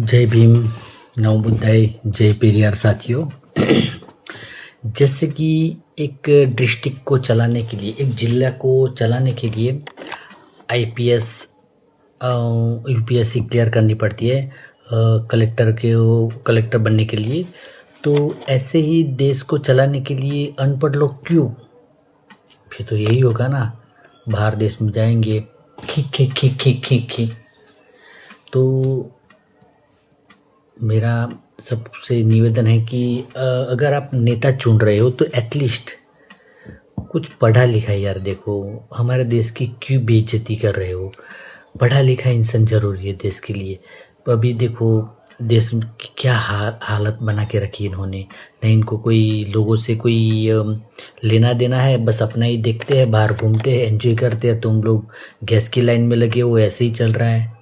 जय भीम, नमो बुद्धाय, जय पेरियार साथियों। जैसे कि एक डिस्ट्रिक्ट को चलाने के लिए, एक जिला को चलाने के लिए आईपीएस यूपीएससी क्लियर करनी पड़ती है कलेक्टर बनने के लिए। तो ऐसे ही देश को चलाने के लिए अनपढ़ लोग क्यों? फिर तो यही होगा ना, बाहर देश में जाएंगे खी। तो मेरा सबसे निवेदन है कि अगर आप नेता चुन रहे हो तो एटलीस्ट कुछ पढ़ा लिखा यार। देखो, हमारे देश की क्यों बेइज्जती कर रहे हो? पढ़ा लिखा इंसान जरूरी है देश के लिए। अभी देखो देश की क्या हालत बना के रखी इन्होंने। नहीं इनको कोई लोगों से कोई लेना देना है, बस अपना ही देखते हैं, बाहर घूमते हैं, एंजॉय करते हैं। तुम लोग गैस की लाइन में लगे हो, ऐसे ही चल रहा है।